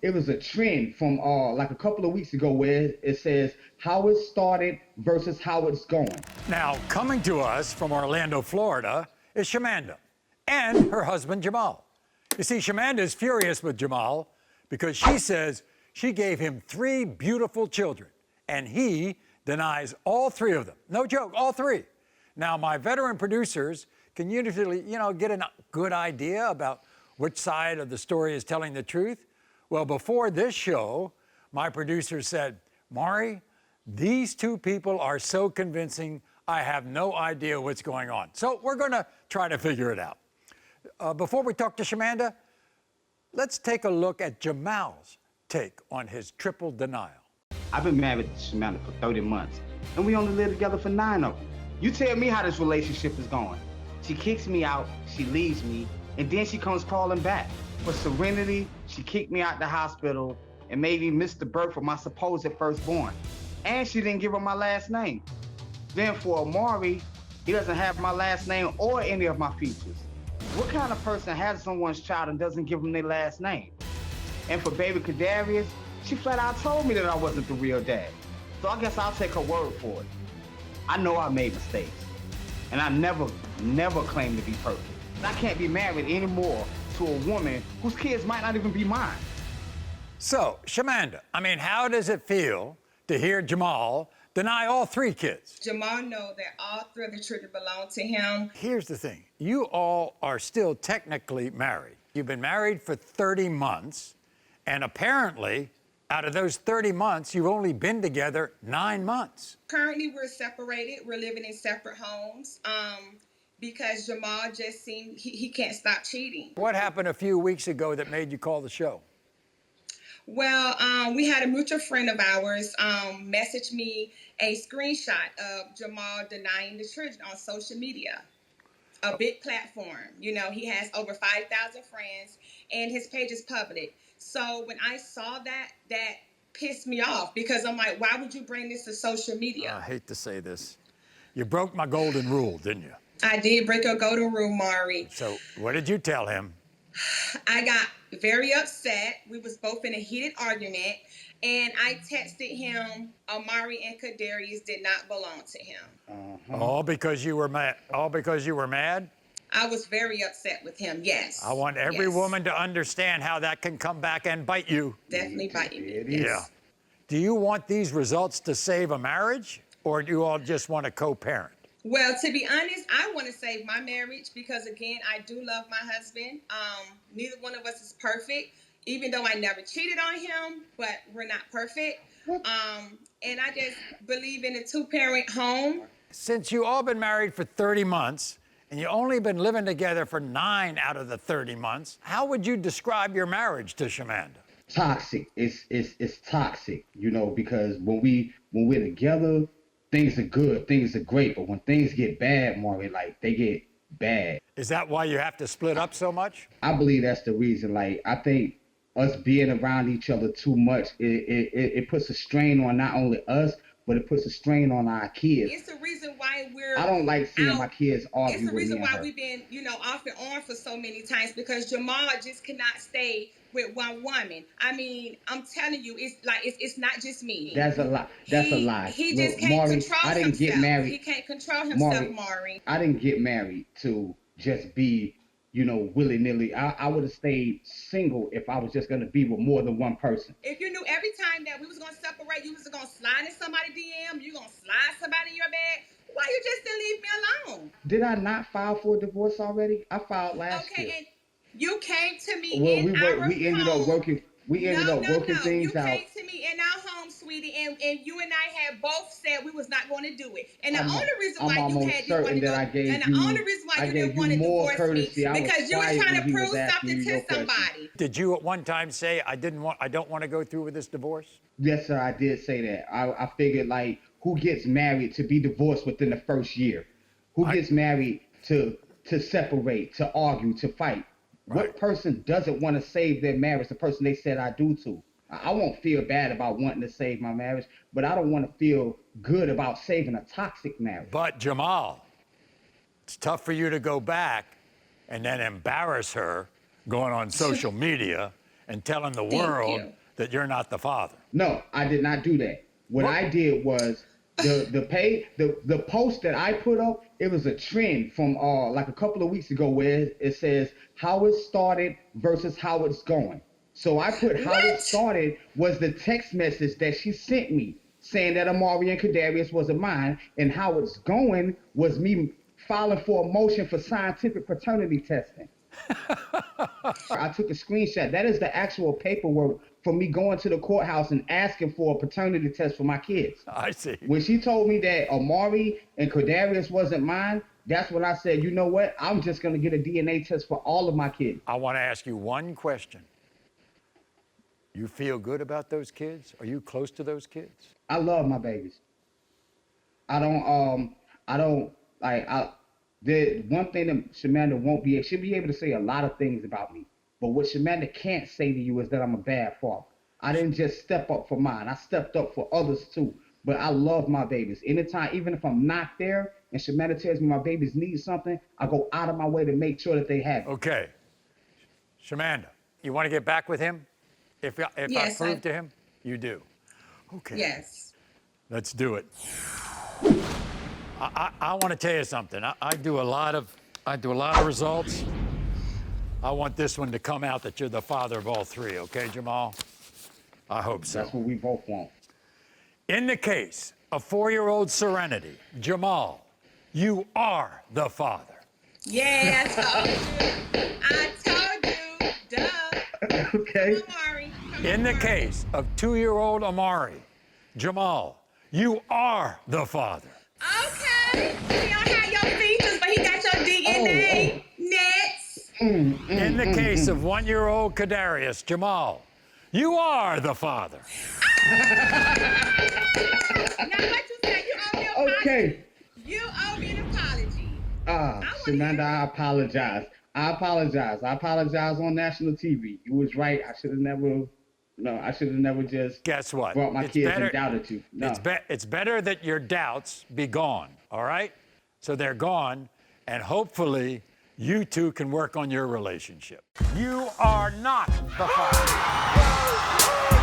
it was a trend from like a couple of weeks ago where it says how it started versus how it's going. Now, coming to us from Orlando, Florida, is Shamanda and her husband, Jamal. You see, Shamanda is furious with Jamal because she says she gave him 3 beautiful children, and he denies all 3 of them. No joke, all 3. Now, my veteran producers can usually, get a good idea about which side of the story is telling the truth. Well, before this show, my producer said, Maury, these 2 people are so convincing, I have no idea what's going on. So we're going to try to figure it out. Before we talk to Shamanda, let's take a look at Jamal's take on his triple denial. I've been married to Shamanda for 30 months, and we only lived together for 9 of them. You tell me how this relationship is going. She kicks me out, she leaves me, and then she comes crawling back. For serenity, she kicked me out the hospital and made me miss the birth of my supposed firstborn. And she didn't give her my last name. Then for Maury, he doesn't have my last name or any of my features. What kind of person has someone's child and doesn't give them their last name? And for baby Kadarius, she flat out told me that I wasn't the real dad. So I guess I'll take her word for it. I know I made mistakes, and I never claimed to be perfect. I can't be married anymore to a woman whose kids might not even be mine. So, Shamanda, how does it feel to hear Jamal deny all 3 kids? Jamal knows that all 3 of the children belong to him. Here's the thing. You all are still technically married. You've been married for 30 months, and apparently, out of those 30 months, you've only been together 9 months. Currently, we're separated. We're living in separate homes because Jamal just seemed he can't stop cheating. What happened a few weeks ago that made you call the show? Well, we had a mutual friend of ours message me a screenshot of Jamal denying the children on social media, a big platform. He has over 5,000 friends, and his page is public. So when I saw that pissed me off because I'm like, why would you bring this to social media? I hate to say this. You broke my golden rule, didn't you? I did break a golden rule, Maury. So what did you tell him? I got very upset. We was both in a heated argument, and I texted him, Amari and Kadarius did not belong to him. All because you were mad? All because you were mad? I was very upset with him, yes. I want every woman to understand how that can come back and bite you. Definitely bite you. Yeah. Do you want these results to save a marriage, or do you all just want to co-parent? Well, to be honest, I want to save my marriage because, again, I do love my husband. Neither one of us is perfect, even though I never cheated on him, but we're not perfect. And I just believe in a 2-parent home. Since you all been married for 30 months, and you only been living together for 9 out of the 30 months, how would you describe your marriage to Shamanda? Toxic. It's toxic, because when we're together, things are good, things are great, but when things get bad, Maury, they get bad. Is that why you have to split up so much? I believe that's the reason. I think us being around each other too much, it puts a strain on not only us, but it puts a strain on our kids. It's the reason why I don't like seeing my kids argue. It's the reason why we've been, off and on for so many times, because Jamal just cannot stay with one woman. I'm telling you, it's not just me. That's a lie. That's a lie. He just can't control himself. Get married. He can't control himself, Maury. I didn't get married to just be, willy-nilly. I would have stayed single if I was just going to be with more than one person. If you knew every time that we was going to separate, you was going to slide in somebody's DM, you going to slide somebody in your bed, why you just didn't leave me alone? Did I not file for a divorce already? I filed last year. Okay, and you came to me we ended up working things out. You came to me in our home, sweetie, and you and I had both said we was not going to do it. And the only reason why you didn't want to divorce me because you were trying to prove something to somebody. Did you at one time say I don't want to go through with this divorce? Yes, sir, I did say that. I figured who gets married to be divorced within the first year? Who gets married to separate, to argue, to fight? Right. What person doesn't want to save their marriage? The person they said I do to. I won't feel bad about wanting to save my marriage, but I don't want to feel good about saving a toxic marriage. But Jamal, it's tough for you to go back and then embarrass her going on social media and telling the Thank world you. that you're not the father. No, I did not do that. What I did was the post that I put up, it was a trend from like a couple of weeks ago where it says how it started versus how it's going. So I put how it started was the text message that she sent me saying that Amari and Kadarius wasn't mine, and how it's going was me filing for a motion for scientific paternity testing. I took a screenshot. That is the actual paperwork for me going to the courthouse and asking for a paternity test for my kids. I see. When she told me that Amari and Kadarius wasn't mine, that's when I said, you know what? I'm just going to get a DNA test for all of my kids. I want to ask you one question. You feel good about those kids? Are you close to those kids? I love my babies. The one thing that Shamanda won't be, she'll be able to say a lot of things about me. But what Shamanda can't say to you is that I'm a bad father. I didn't just step up for mine. I stepped up for others too. But I love my babies. Anytime, even if I'm not there and Shamanda tells me my babies need something, I go out of my way to make sure that they have it. Okay. Shamanda, you want to get back with him? If Yes, I prove to him? You do. Okay. Yes. Let's do it. I want to tell you something. I do a lot of results. I want this one to come out that you're the father of all three, okay, Jamal? I hope so. That's what we both want. In the case of 4-year-old Serenity, Jamal, you are the father. Yeah, I told you. Duh. Okay. Come on, Maury. In the case of 2-year-old Amari, Jamal, you are the father. Okay. He don't have your features, but he got your DNA. Next. In the case of 1-year-old Kadarius, Jamal, you are the father. Now what you said, you owe me an apology. Okay. You owe me an apology. Shamanda, I apologize. I apologize on national TV. You was right. I should have never just Guess what? brought my It's kids better- and doubted you. No. It's better that your doubts be gone, all right? So they're gone, and hopefully you two can work on your relationship. You are not the father.